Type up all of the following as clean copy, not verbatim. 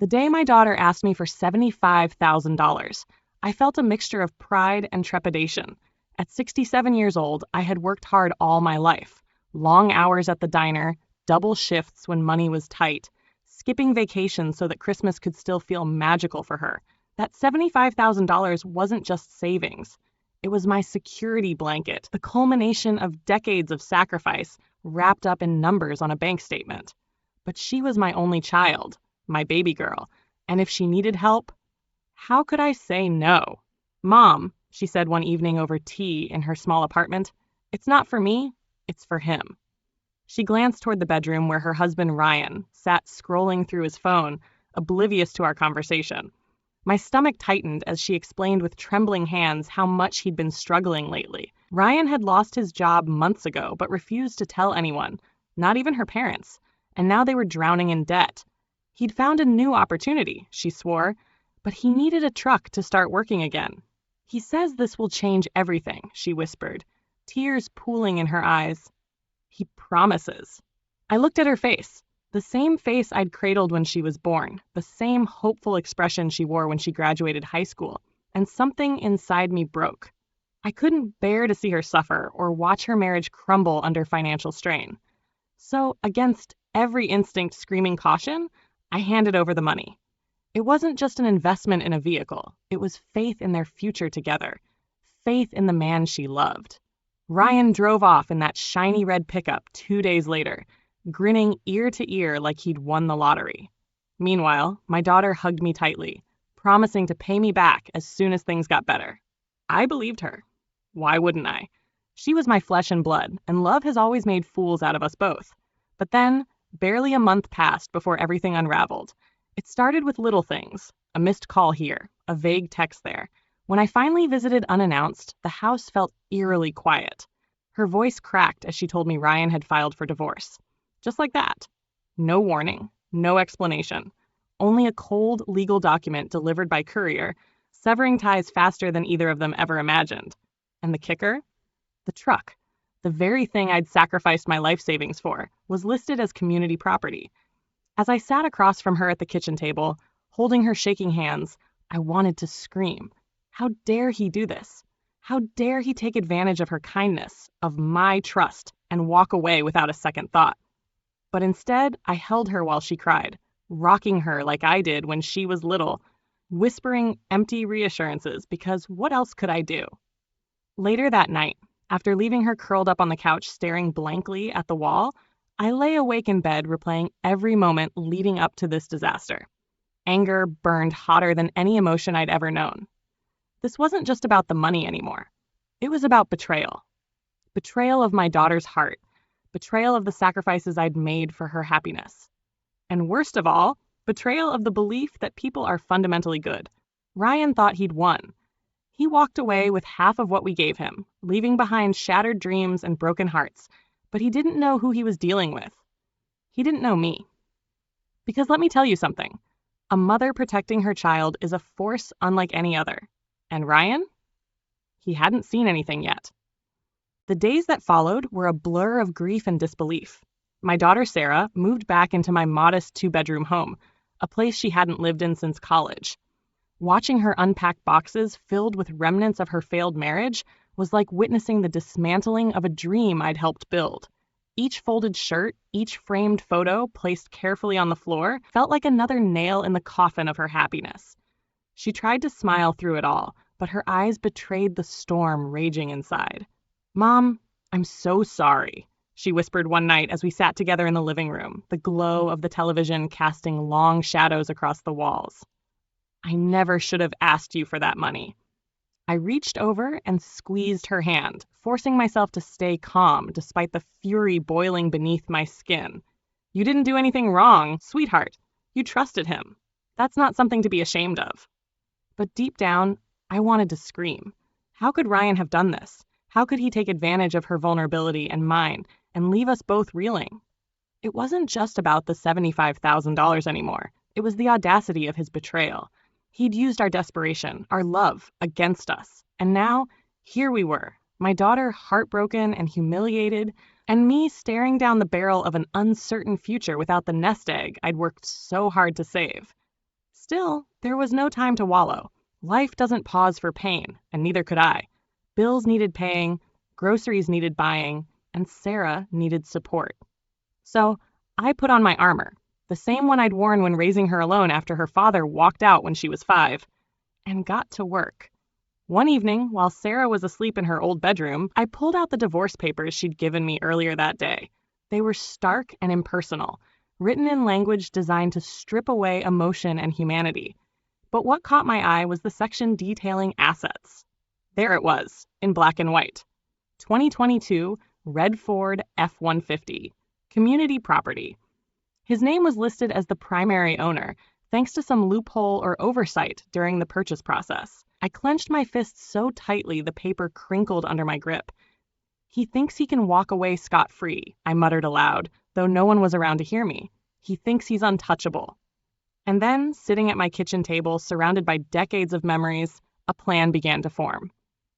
The day my daughter asked me for $75,000, I felt a mixture of pride and trepidation. At 67 years old, I had worked hard all my life. Long hours at the diner, double shifts when money was tight, skipping vacations so that Christmas could still feel magical for her. That $75,000 wasn't just savings. It was my security blanket, the culmination of decades of sacrifice wrapped up in numbers on a bank statement. But she was my only child, my baby girl, and if she needed help, how could I say no? "Mom," she said one evening over tea in her small apartment, "it's not for me, it's for him." She glanced toward the bedroom where her husband Ryan sat scrolling through his phone, oblivious to our conversation. My stomach tightened as she explained with trembling hands how much he'd been struggling lately. Ryan had lost his job months ago, but refused to tell anyone, not even her parents, and now they were drowning in debt. He'd found a new opportunity, she swore, but he needed a truck to start working again. "He says this will change everything," she whispered, tears pooling in her eyes. "He promises." I looked at her face. The same face I'd cradled when she was born, the same hopeful expression she wore when she graduated high school, and something inside me broke. I couldn't bear to see her suffer or watch her marriage crumble under financial strain. So, against every instinct screaming caution, I handed over the money. It wasn't just an investment in a vehicle. It was faith in their future together, faith in the man she loved. Ryan drove off in that shiny red pickup 2 days later, grinning ear to ear like he'd won the lottery. Meanwhile, my daughter hugged me tightly, promising to pay me back as soon as things got better. I believed her. Why wouldn't I? She was my flesh and blood, and love has always made fools out of us both. But then, barely a month passed before everything unraveled. It started with little things, a missed call here, a vague text there. When I finally visited unannounced, the house felt eerily quiet. Her voice cracked as she told me Ryan had filed for divorce. Just like that. No warning, no explanation. Only a cold legal document delivered by courier, severing ties faster than either of them ever imagined. And the kicker? The truck, the very thing I'd sacrificed my life savings for, was listed as community property. As I sat across from her at the kitchen table, holding her shaking hands, I wanted to scream. How dare he do this? How dare he take advantage of her kindness, of my trust, and walk away without a second thought? But instead, I held her while she cried, rocking her like I did when she was little, whispering empty reassurances because what else could I do? Later that night, after leaving her curled up on the couch staring blankly at the wall, I lay awake in bed replaying every moment leading up to this disaster. Anger burned hotter than any emotion I'd ever known. This wasn't just about the money anymore. It was about betrayal. Betrayal of my daughter's heart. Betrayal of the sacrifices I'd made for her happiness. And worst of all, betrayal of the belief that people are fundamentally good. Ryan thought he'd won. He walked away with half of what we gave him, leaving behind shattered dreams and broken hearts, but he didn't know who he was dealing with. He didn't know me. Because let me tell you something. A mother protecting her child is a force unlike any other. And Ryan? He hadn't seen anything yet. The days that followed were a blur of grief and disbelief. My daughter Sarah moved back into my modest 2-bedroom home, a place she hadn't lived in since college. Watching her unpack boxes filled with remnants of her failed marriage was like witnessing the dismantling of a dream I'd helped build. Each folded shirt, each framed photo placed carefully on the floor felt like another nail in the coffin of her happiness. She tried to smile through it all, but her eyes betrayed the storm raging inside. "Mom, I'm so sorry," she whispered one night as we sat together in the living room, the glow of the television casting long shadows across the walls. "I never should have asked you for that money." I reached over and squeezed her hand, forcing myself to stay calm despite the fury boiling beneath my skin. "You didn't do anything wrong, sweetheart. You trusted him. That's not something to be ashamed of." But deep down, I wanted to scream. How could Ryan have done this? How could he take advantage of her vulnerability and mine and leave us both reeling? It wasn't just about the $75,000 anymore. It was the audacity of his betrayal. He'd used our desperation, our love, against us. And now, here we were, my daughter heartbroken and humiliated, and me staring down the barrel of an uncertain future without the nest egg I'd worked so hard to save. Still, there was no time to wallow. Life doesn't pause for pain, and neither could I. Bills needed paying, groceries needed buying, and Sarah needed support. So I put on my armor, the same one I'd worn when raising her alone after her father walked out when she was 5, and got to work. One evening, while Sarah was asleep in her old bedroom, I pulled out the divorce papers she'd given me earlier that day. They were stark and impersonal, written in language designed to strip away emotion and humanity. But what caught my eye was the section detailing assets. There it was, in black and white. 2022 Red Ford F-150, community property. His name was listed as the primary owner, thanks to some loophole or oversight during the purchase process. I clenched my fists so tightly the paper crinkled under my grip. He thinks he can walk away scot-free, I muttered aloud, though no one was around to hear me. He thinks he's untouchable. And then, sitting at my kitchen table, surrounded by decades of memories, a plan began to form.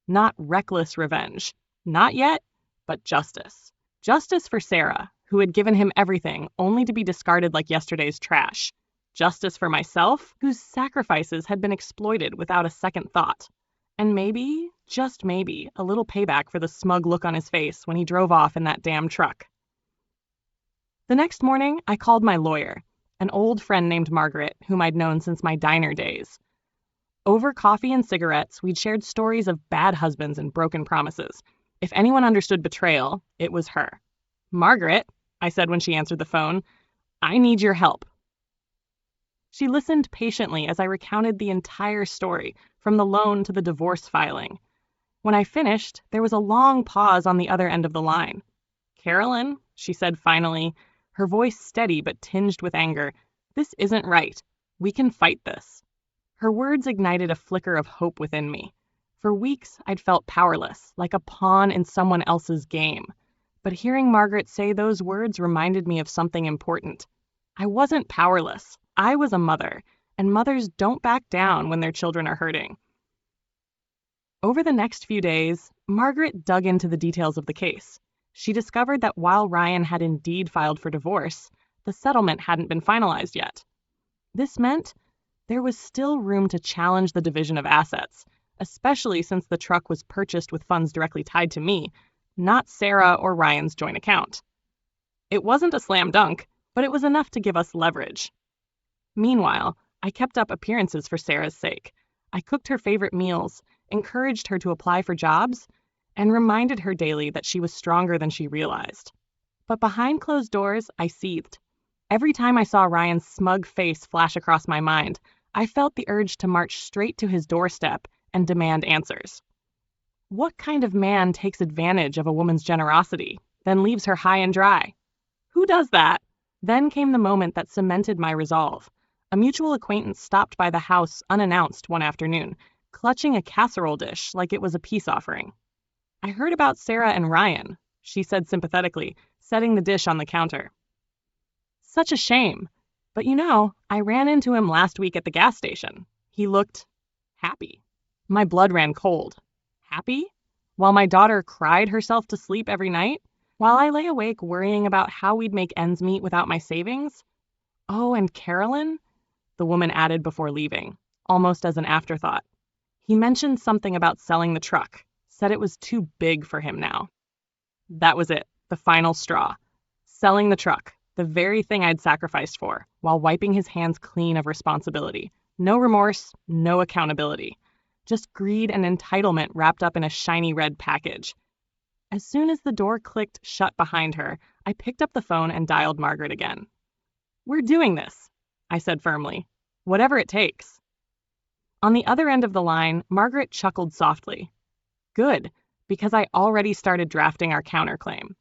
Not reckless revenge. Not yet, but justice. Justice for Sarah, who had given him everything, only to be discarded like yesterday's trash. Justice for myself, whose sacrifices had been exploited without a second thought. And maybe, just maybe, a little payback for the smug look on his face when he drove off in that damn truck. The next morning, I called my lawyer, an old friend named Margaret, whom I'd known since my diner days. Over coffee and cigarettes, we'd shared stories of bad husbands and broken promises. If anyone understood betrayal, it was her. "Margaret," I said when she answered the phone, "I need your help." She listened patiently as I recounted the entire story, from the loan to the divorce filing. When I finished, there was a long pause on the other end of the line. "Carolyn," she said finally, her voice steady but tinged with anger, "this isn't right. We can fight this." Her words ignited a flicker of hope within me. For weeks, I'd felt powerless, like a pawn in someone else's game. But hearing Margaret say those words reminded me of something important. I wasn't powerless. I was a mother, and mothers don't back down when their children are hurting. Over the next few days, Margaret dug into the details of the case. She discovered that while Ryan had indeed filed for divorce, the settlement hadn't been finalized yet. This meant there was still room to challenge the division of assets, especially since the truck was purchased with funds directly tied to me, not Sarah or Ryan's joint account. It wasn't a slam dunk, but it was enough to give us leverage. Meanwhile, I kept up appearances for Sarah's sake. I cooked her favorite meals, encouraged her to apply for jobs, and reminded her daily that she was stronger than she realized. But behind closed doors, I seethed. Every time I saw Ryan's smug face flash across my mind, I felt the urge to march straight to his doorstep and demand answers. What kind of man takes advantage of a woman's generosity, then leaves her high and dry? Who does that? Then came the moment that cemented my resolve. A mutual acquaintance stopped by the house unannounced one afternoon, clutching a casserole dish like it was a peace offering. "I heard about Sarah and Ryan," she said sympathetically, setting the dish on the counter. "Such a shame. But I ran into him last week at the gas station. He looked happy." My blood ran cold. Happy? While my daughter cried herself to sleep every night? While I lay awake worrying about how we'd make ends meet without my savings? "Oh, and Carolyn?" the woman added before leaving, almost as an afterthought. "He mentioned something about selling the truck, said it was too big for him now." That was it, the final straw. Selling the truck, the very thing I'd sacrificed for, while wiping his hands clean of responsibility. No remorse, no accountability. Just greed and entitlement wrapped up in a shiny red package. As soon as the door clicked shut behind her, I picked up the phone and dialed Margaret again. "We're doing this," I said firmly. "Whatever it takes." On the other end of the line, Margaret chuckled softly. Good, because I already started drafting our counterclaim.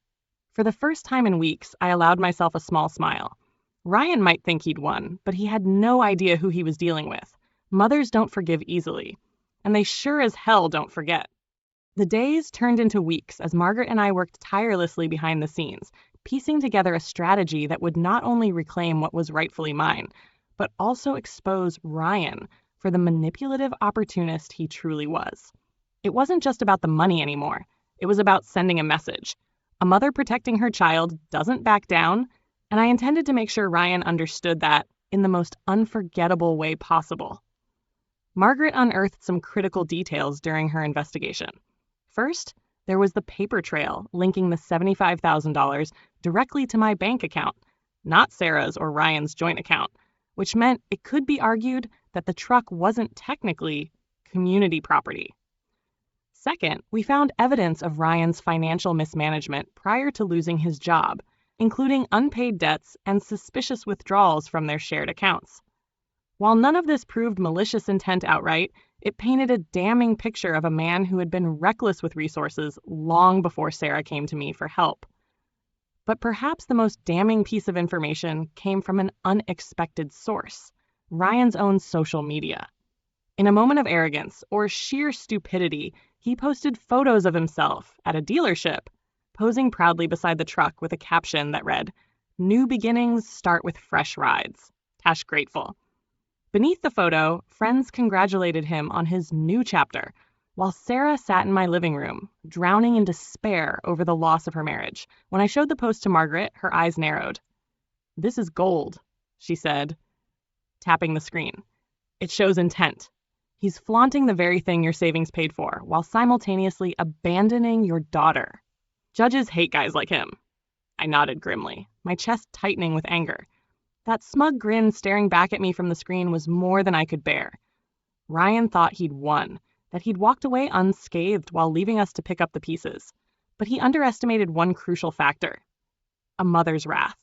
For the first time in weeks, I allowed myself a small smile. Ryan might think he'd won, but he had no idea who he was dealing with. Mothers don't forgive easily, and they sure as hell don't forget. The days turned into weeks as Margaret and I worked tirelessly behind the scenes, piecing together a strategy that would not only reclaim what was rightfully mine, but also expose Ryan for the manipulative opportunist he truly was. It wasn't just about the money anymore. It was about sending a message. A mother protecting her child doesn't back down, and I intended to make sure Ryan understood that, in the most unforgettable way possible. Margaret unearthed some critical details during her investigation. First, there was the paper trail linking the $75,000 directly to my bank account, not Sarah's or Ryan's joint account, which meant it could be argued that the truck wasn't technically community property. Second, we found evidence of Ryan's financial mismanagement prior to losing his job, including unpaid debts and suspicious withdrawals from their shared accounts. While none of this proved malicious intent outright, it painted a damning picture of a man who had been reckless with resources long before Sarah came to me for help. But perhaps the most damning piece of information came from an unexpected source, Ryan's own social media. In a moment of arrogance or sheer stupidity, he posted photos of himself at a dealership, posing proudly beside the truck with a caption that read, "New beginnings start with fresh rides. Tash grateful." Beneath the photo, friends congratulated him on his new chapter, while Sarah sat in my living room, drowning in despair over the loss of her marriage. When I showed the post to Margaret, her eyes narrowed. "This is gold," she said, tapping the screen. "It shows intent. He's flaunting the very thing your savings paid for, while simultaneously abandoning your daughter. Judges hate guys like him." I nodded grimly, my chest tightening with anger. That smug grin staring back at me from the screen was more than I could bear. Ryan thought he'd won, that he'd walked away unscathed while leaving us to pick up the pieces. But he underestimated one crucial factor: a mother's wrath.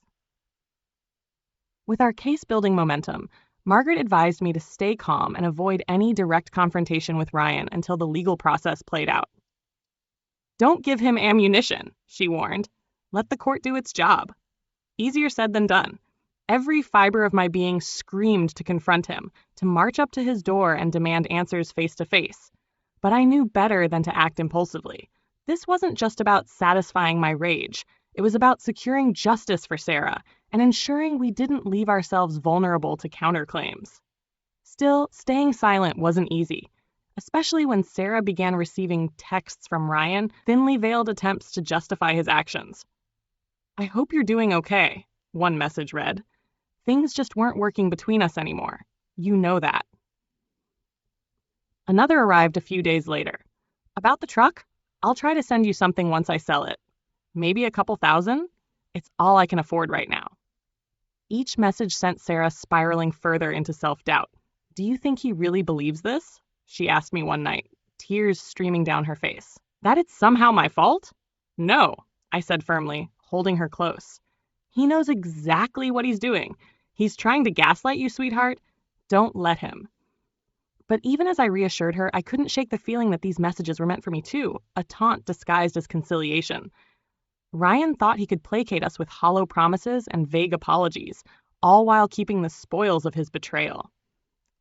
With our case building momentum, Margaret advised me to stay calm and avoid any direct confrontation with Ryan until the legal process played out. "Don't give him ammunition," she warned. "Let the court do its job." Easier said than done. Every fiber of my being screamed to confront him, to march up to his door and demand answers face to face. But I knew better than to act impulsively. This wasn't just about satisfying my rage. It was about securing justice for Sarah and ensuring we didn't leave ourselves vulnerable to counterclaims. Still, staying silent wasn't easy, especially when Sarah began receiving texts from Ryan, thinly veiled attempts to justify his actions. "I hope you're doing okay," one message read. "Things just weren't working between us anymore. You know that." Another arrived a few days later. "About the truck? I'll try to send you something once I sell it. Maybe a couple thousand? It's all I can afford right now." Each message sent Sarah spiraling further into self-doubt. "Do you think he really believes this?" she asked me one night, tears streaming down her face. "That it's somehow my fault?" "No," I said firmly, holding her close. "He knows exactly what he's doing. He's trying to gaslight you, sweetheart. Don't let him." But even as I reassured her, I couldn't shake the feeling that these messages were meant for me too, a taunt disguised as conciliation. Ryan thought he could placate us with hollow promises and vague apologies, all while keeping the spoils of his betrayal.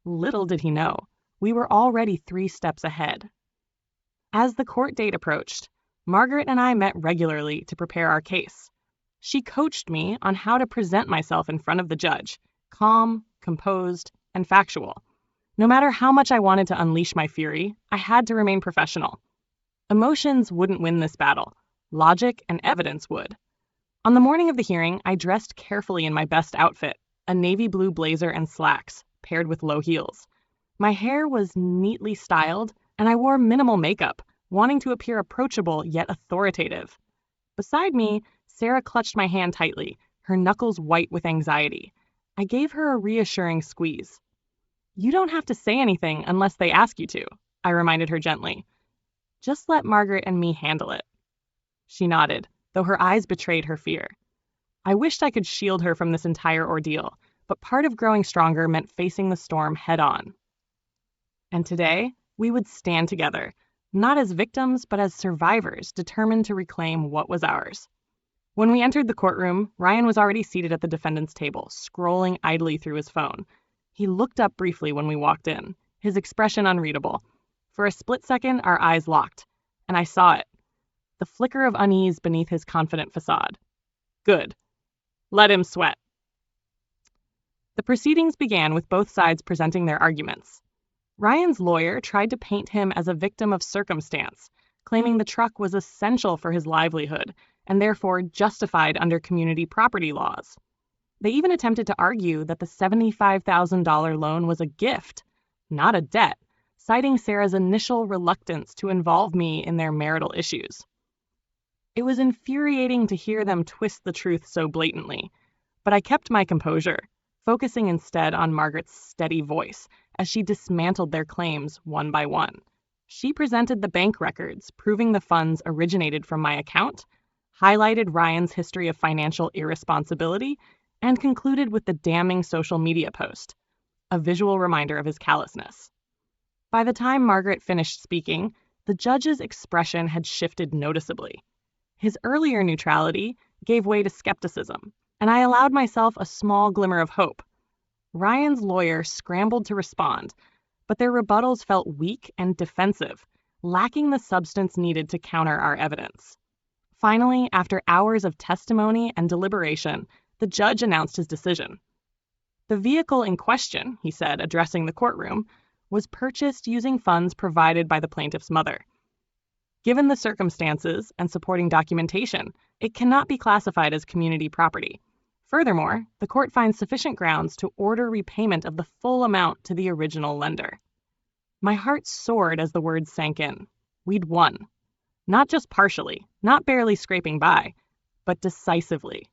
Little did he know, we were already 3 steps ahead. As the court date approached, Margaret and I met regularly to prepare our case. She coached me on how to present myself in front of the judge, calm, composed, and factual. No matter how much I wanted to unleash my fury, I had to remain professional. Emotions wouldn't win this battle. Logic and evidence would. On the morning of the hearing, I dressed carefully in my best outfit, a navy blue blazer and slacks, paired with low heels. My hair was neatly styled, and I wore minimal makeup, wanting to appear approachable yet authoritative. Beside me, Sarah clutched my hand tightly, her knuckles white with anxiety. I gave her a reassuring squeeze. "You don't have to say anything unless they ask you to," I reminded her gently. "Just let Margaret and me handle it." She nodded, though her eyes betrayed her fear. I wished I could shield her from this entire ordeal, but part of growing stronger meant facing the storm head-on. And today, we would stand together, not as victims, but as survivors determined to reclaim what was ours. When we entered the courtroom, Ryan was already seated at the defendant's table, scrolling idly through his phone. He looked up briefly when we walked in, his expression unreadable. For a split second, our eyes locked, and I saw it. The flicker of unease beneath his confident facade. Good. Let him sweat. The proceedings began with both sides presenting their arguments. Ryan's lawyer tried to paint him as a victim of circumstance, claiming the truck was essential for his livelihood and therefore justified under community property laws. They even attempted to argue that the $75,000 loan was a gift, not a debt, citing Sarah's initial reluctance to involve me in their marital issues. It was infuriating to hear them twist the truth so blatantly, but I kept my composure, focusing instead on Margaret's steady voice as she dismantled their claims one by one. She presented the bank records proving the funds originated from my account, highlighted Ryan's history of financial irresponsibility, and concluded with the damning social media post, a visual reminder of his callousness. By the time Margaret finished speaking, the judge's expression had shifted noticeably. His earlier neutrality gave way to skepticism, and I allowed myself a small glimmer of hope. Ryan's lawyer scrambled to respond, but their rebuttals felt weak and defensive, lacking the substance needed to counter our evidence. Finally, after hours of testimony and deliberation, the judge announced his decision. The vehicle in question, he said, addressing the courtroom, was purchased using funds provided by the plaintiff's mother. Given the circumstances and supporting documentation, it cannot be classified as community property. Furthermore, the court finds sufficient grounds to order repayment of the full amount to the original lender. My heart soared as the words sank in. We'd won. Not just partially, not barely scraping by, but decisively.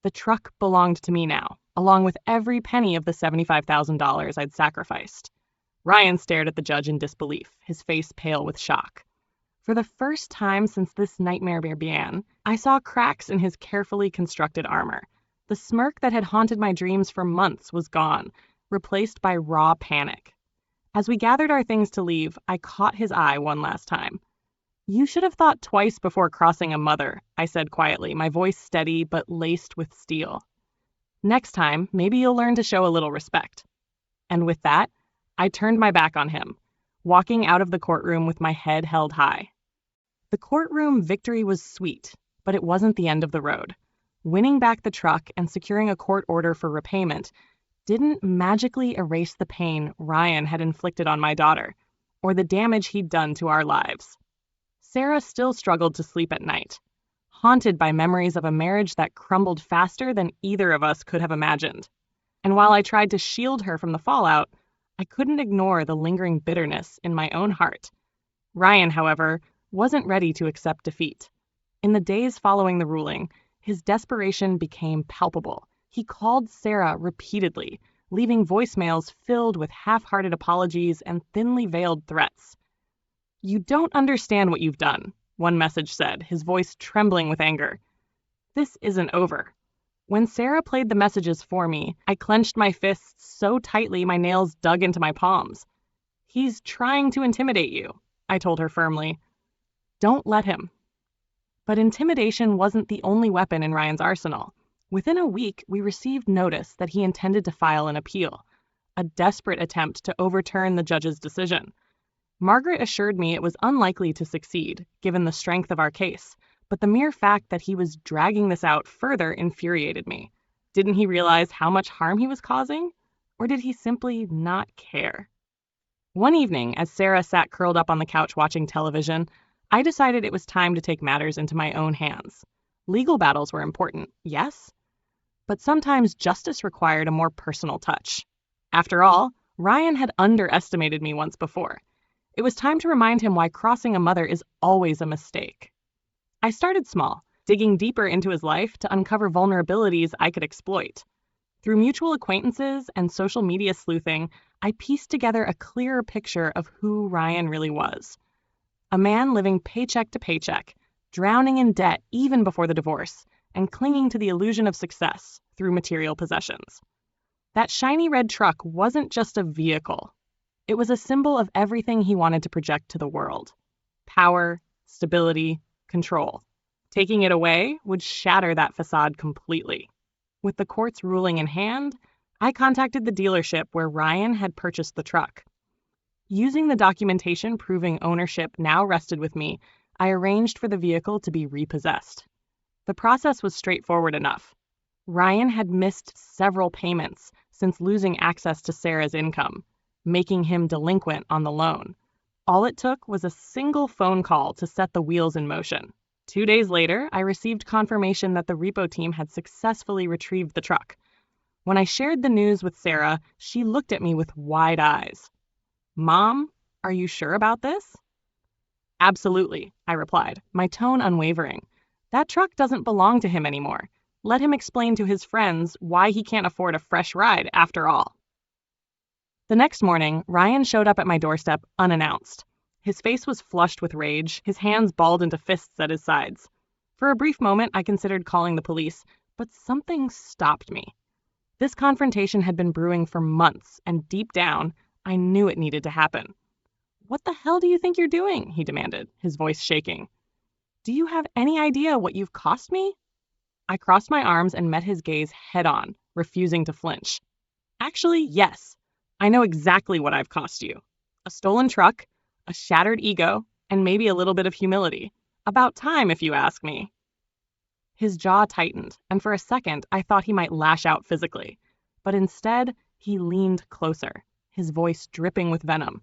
The truck belonged to me now, along with every penny of the $75,000 I'd sacrificed. Ryan stared at the judge in disbelief, his face pale with shock. For the first time since this nightmare began, I saw cracks in his carefully constructed armor. The smirk that had haunted my dreams for months was gone, replaced by raw panic. As we gathered our things to leave, I caught his eye one last time. "You should have thought twice before crossing a mother," I said quietly, my voice steady but laced with steel. "Next time, maybe you'll learn to show a little respect." And with that, I turned my back on him, walking out of the courtroom with my head held high. The courtroom victory was sweet, but it wasn't the end of the road. Winning back the truck and securing a court order for repayment didn't magically erase the pain Ryan had inflicted on my daughter, or the damage he'd done to our lives. Sarah still struggled to sleep at night, haunted by memories of a marriage that crumbled faster than either of us could have imagined. And while I tried to shield her from the fallout, I couldn't ignore the lingering bitterness in my own heart. Ryan, however, wasn't ready to accept defeat. In the days following the ruling, his desperation became palpable. He called Sarah repeatedly, leaving voicemails filled with half-hearted apologies and thinly veiled threats. "You don't understand what you've done," one message said, his voice trembling with anger. "This isn't over." When Sarah played the messages for me, I clenched my fists so tightly my nails dug into my palms. "He's trying to intimidate you," I told her firmly. "Don't let him." But intimidation wasn't the only weapon in Ryan's arsenal. Within a week, we received notice that he intended to file an appeal, a desperate attempt to overturn the judge's decision. Margaret assured me it was unlikely to succeed, given the strength of our case, but the mere fact that he was dragging this out further infuriated me. Didn't he realize how much harm he was causing? Or did he simply not care? One evening, as Sarah sat curled up on the couch watching television, I decided it was time to take matters into my own hands. Legal battles were important, yes, but sometimes justice required a more personal touch. After all, Ryan had underestimated me once before. It was time to remind him why crossing a mother is always a mistake. I started small, digging deeper into his life to uncover vulnerabilities I could exploit. Through mutual acquaintances and social media sleuthing, I pieced together a clearer picture of who Ryan really was. A man living paycheck to paycheck, drowning in debt even before the divorce, and clinging to the illusion of success through material possessions. That shiny red truck wasn't just a vehicle. It was a symbol of everything he wanted to project to the world. Power, stability, control. Taking it away would shatter that facade completely. With the court's ruling in hand, I contacted the dealership where Ryan had purchased the truck. Using the documentation proving ownership now rested with me, I arranged for the vehicle to be repossessed. The process was straightforward enough. Ryan had missed several payments since losing access to Sarah's income, making him delinquent on the loan. All it took was a single phone call to set the wheels in motion. 2 days later, I received confirmation that the repo team had successfully retrieved the truck, When I shared the news with Sarah, she looked at me with wide eyes. "Mom, are you sure about this?" "Absolutely," I replied, my tone unwavering. "That truck doesn't belong to him anymore. Let him explain to his friends why he can't afford a fresh ride after all." The next morning, Ryan showed up at my doorstep unannounced. His face was flushed with rage, his hands balled into fists at his sides. For a brief moment, I considered calling the police, but something stopped me. This confrontation had been brewing for months, and deep down, I knew it needed to happen. "What the hell do you think you're doing?" he demanded, his voice shaking. "Do you have any idea what you've cost me?" I crossed my arms and met his gaze head on, refusing to flinch. "Actually, yes. I know exactly what I've cost you. A stolen truck, a shattered ego, and maybe a little bit of humility. About time, if you ask me." His jaw tightened, and for a second I thought he might lash out physically. But instead, he leaned closer, his voice dripping with venom.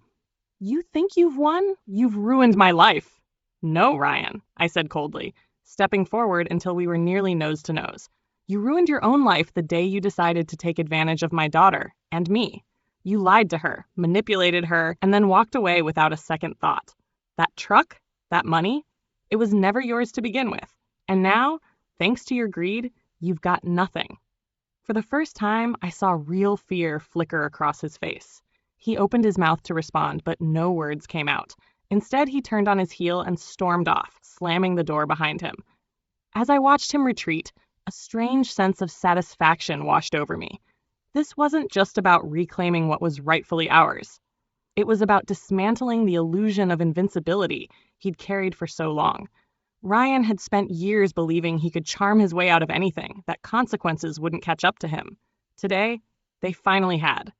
"You think you've won? You've ruined my life." "No, Ryan," I said coldly, stepping forward until we were nearly nose to nose. "You ruined your own life the day you decided to take advantage of my daughter and me. You lied to her, manipulated her, and then walked away without a second thought. That truck, that money, it was never yours to begin with. And now, thanks to your greed, you've got nothing." For the first time, I saw real fear flicker across his face. He opened his mouth to respond, but no words came out. Instead, he turned on his heel and stormed off, slamming the door behind him. As I watched him retreat, a strange sense of satisfaction washed over me. This wasn't just about reclaiming what was rightfully ours. It was about dismantling the illusion of invincibility he'd carried for so long. Ryan had spent years believing he could charm his way out of anything, that consequences wouldn't catch up to him. Today, they finally had.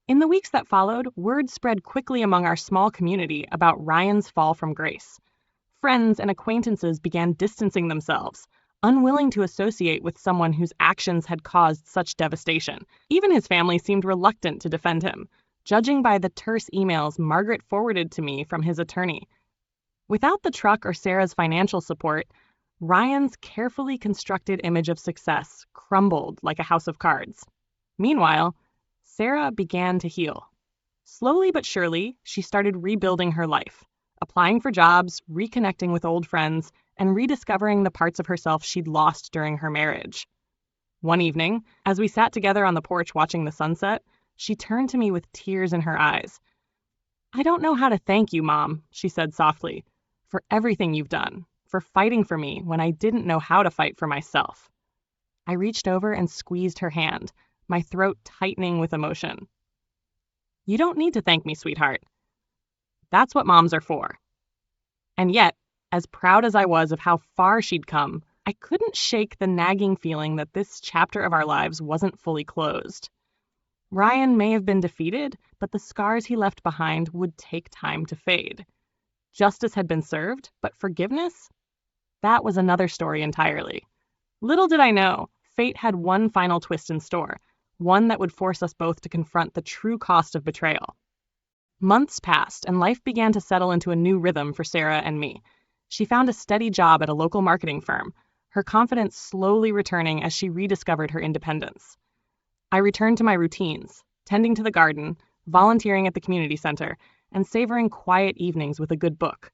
In the weeks that followed, word spread quickly among our small community about Ryan's fall from grace. Friends and acquaintances began distancing themselves, unwilling to associate with someone whose actions had caused such devastation. Even his family seemed reluctant to defend him, judging by the terse emails Margaret forwarded to me from his attorney. Without the truck or Sarah's financial support, Ryan's carefully constructed image of success crumbled like a house of cards. Meanwhile, Sarah began to heal. Slowly but surely, she started rebuilding her life, applying for jobs, reconnecting with old friends, and rediscovering the parts of herself she'd lost during her marriage. One evening, as we sat together on the porch watching the sunset, she turned to me with tears in her eyes. "I don't know how to thank you, Mom," she said softly, "for everything you've done, for fighting for me when I didn't know how to fight for myself." I reached over and squeezed her hand, my throat tightening with emotion. "You don't need to thank me, sweetheart. That's what moms are for." And yet, as proud as I was of how far she'd come, I couldn't shake the nagging feeling that this chapter of our lives wasn't fully closed. Ryan may have been defeated, but the scars he left behind would take time to fade. Justice had been served, but forgiveness? That was another story entirely. Little did I know, fate had one final twist in store, one that would force us both to confront the true cost of betrayal. Months passed, and life began to settle into a new rhythm for Sarah and me. She found a steady job at a local marketing firm, her confidence slowly returning as she rediscovered her independence. I returned to my routines, tending to the garden, volunteering at the community center, and savoring quiet evenings with a good book.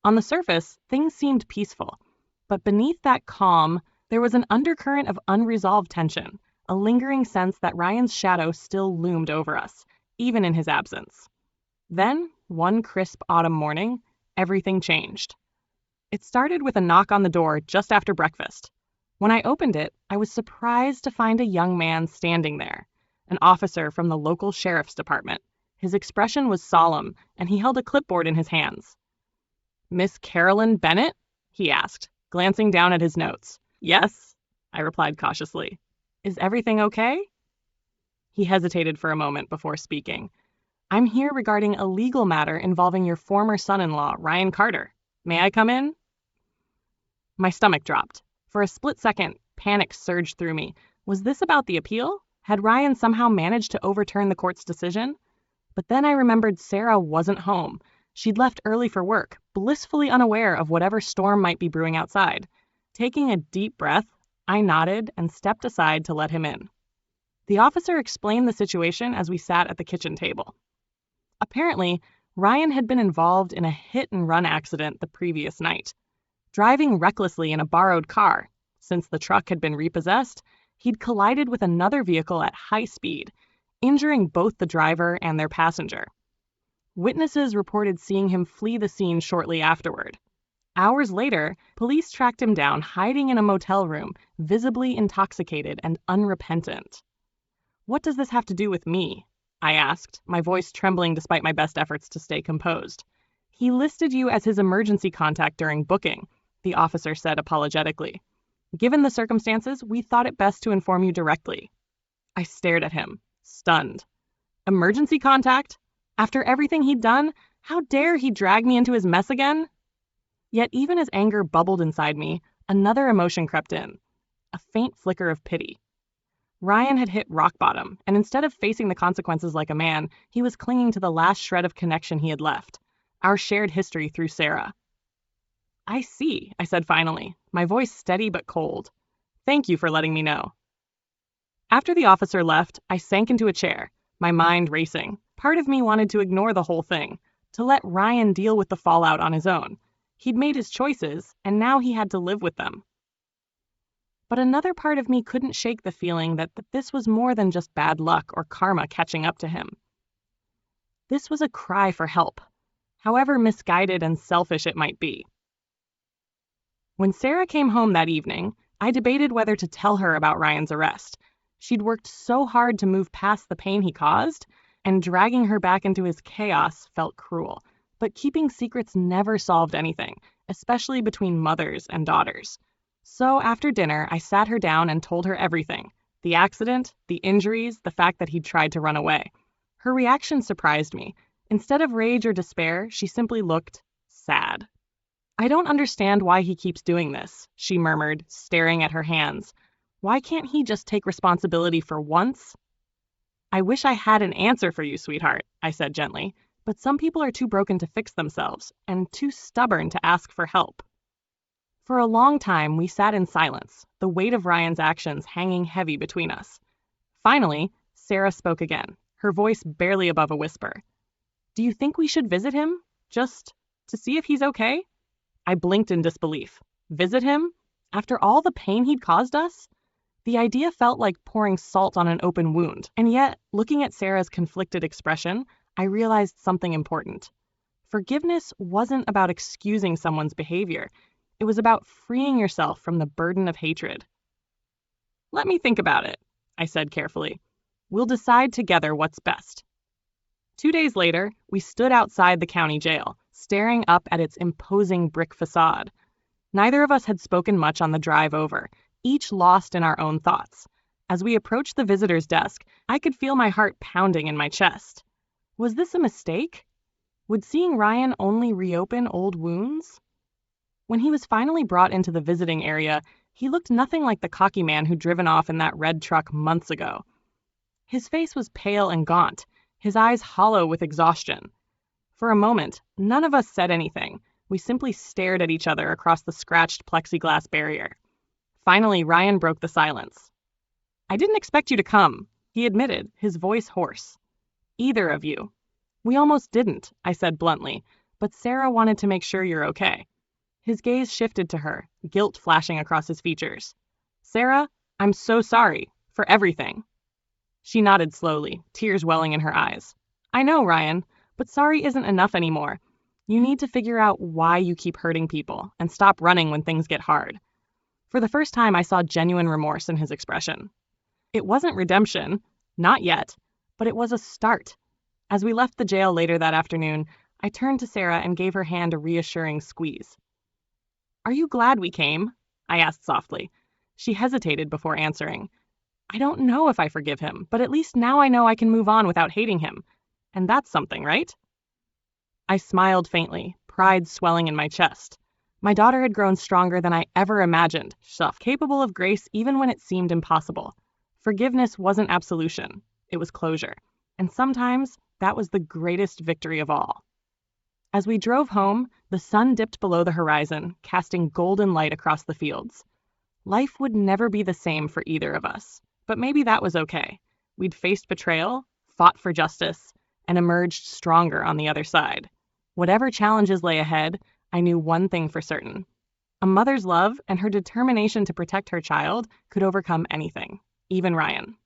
On the surface, things seemed peaceful, but beneath that calm, there was an undercurrent of unresolved tension, a lingering sense that Ryan's shadow still loomed over us, even in his absence. Then, one crisp autumn morning, everything changed. It started with a knock on the door just after breakfast. When I opened it, I was surprised to find a young man standing there, an officer from the local sheriff's department. His expression was solemn, and he held a clipboard in his hands. "Miss Carolyn Bennett?" he asked, glancing down at his notes. "Yes," I replied cautiously. "Is everything okay?" He hesitated for a moment before speaking. "I'm here regarding a legal matter involving your former son-in-law, Ryan Carter. May I come in?" My stomach dropped. For a split second, panic surged through me. Was this about the appeal? Had Ryan somehow managed to overturn the court's decision? But then I remembered Sarah wasn't home. She'd left early for work, blissfully unaware of whatever storm might be brewing outside. Taking a deep breath, I nodded and stepped aside to let him in. The officer explained the situation as we sat at the kitchen table. Apparently, Ryan had been involved in a hit-and-run accident the previous night. Driving recklessly in a borrowed car, since the truck had been repossessed, he'd collided with another vehicle at high speed, injuring both the driver and their passenger. Witnesses reported seeing him flee the scene shortly afterward. Hours later, police tracked him down hiding in a motel room, visibly intoxicated and unrepentant. "What does this have to do with me?" I asked, my voice trembling despite my best efforts to stay composed. "He listed you as his emergency contact during booking," the officer said apologetically. "Given the circumstances, we thought it best to inform you directly." I stared at him, stunned. Emergency contact? After everything he'd done, how dare he drag me into his mess again? Yet even as anger bubbled inside me, another emotion crept in, a faint flicker of pity. Ryan had hit rock bottom, and instead of facing the consequences like a man, he was clinging to the last shred of connection he had left, our shared history through Sarah. "I see," I said finally, my voice steady but cold. "Thank you for letting me know." After the officer left, I sank into a chair, my mind racing. Part of me wanted to ignore the whole thing, to let Ryan deal with the fallout on his own. He'd made his choices, and now he had to live with them. But another part of me couldn't shake the feeling that this was more than just bad luck or karma catching up to him. This was a cry for help, however misguided and selfish it might be. When Sarah came home that evening, I debated whether to tell her about Ryan's arrest. She'd worked so hard to move past the pain he caused, and dragging her back into his chaos felt cruel. But keeping secrets never solved anything, especially between mothers and daughters. So after dinner, I sat her down and told her everything. The accident, the injuries, the fact that he'd tried to run away. Her reaction surprised me. Instead of rage or despair, she simply looked sad. "I don't understand why he keeps doing this," she murmured, staring at her hands. "Why can't he just take responsibility for once?" "I wish I had an answer for you, sweetheart," I said gently, "but some people are too broken to fix themselves and too stubborn to ask for help." For a long time, we sat in silence, the weight of Ryan's actions hanging heavy between us. Finally, Sarah spoke again, her voice barely above a whisper. "Do you think we should visit him? Just to see if he's okay?" I blinked in disbelief. Visit him? After all the pain he'd caused us? The idea felt like pouring salt on an open wound, and yet, looking at Sarah's conflicted expression, I realized something important. Forgiveness wasn't about excusing someone's behavior. It was about freeing yourself from the burden of hatred. "Let me think about it," I said carefully. "We'll decide together what's best." 2 days later, we stood outside the county jail, staring up at its imposing brick facade. Neither of us had spoken much on the drive over, each lost in our own thoughts. As we approached the visitor's desk, I could feel my heart pounding in my chest. Was this a mistake? Would seeing Ryan only reopen old wounds? When he was finally brought into the visiting area, he looked nothing like the cocky man who'd driven off in that red truck months ago. His face was pale and gaunt, his eyes hollow with exhaustion. For a moment, none of us said anything. We simply stared at each other across the scratched plexiglass barrier. Finally, Ryan broke the silence. "I didn't expect you to come," he admitted, his voice hoarse. "Either of you." "We almost didn't," I said bluntly, "but Sarah wanted to make sure you're okay." His gaze shifted to her, guilt flashing across his features. "Sarah, I'm so sorry. For everything." She nodded slowly, tears welling in her eyes. "I know, Ryan, but sorry isn't enough anymore. You need to figure out why you keep hurting people and stop running when things get hard." For the first time, I saw genuine remorse in his expression. It wasn't redemption, not yet, but it was a start. As we left the jail later that afternoon, I turned to Sarah and gave her hand a reassuring squeeze. "Are you glad we came?" I asked softly. She hesitated before answering. "I don't know if I forgive him, but at least now I know I can move on without hating him. And that's something, right?" I smiled faintly, pride swelling in my chest. My daughter had grown stronger than I ever imagined, capable of grace even when it seemed impossible. Forgiveness wasn't absolution, it was closure. And sometimes that was the greatest victory of all. As we drove home, the sun dipped below the horizon, casting golden light across the fields. Life would never be the same for either of us, but maybe that was okay. We'd faced betrayal, fought for justice, and emerged stronger on the other side. Whatever challenges lay ahead, I knew one thing for certain. A mother's love and her determination to protect her child could overcome anything, even Ryan.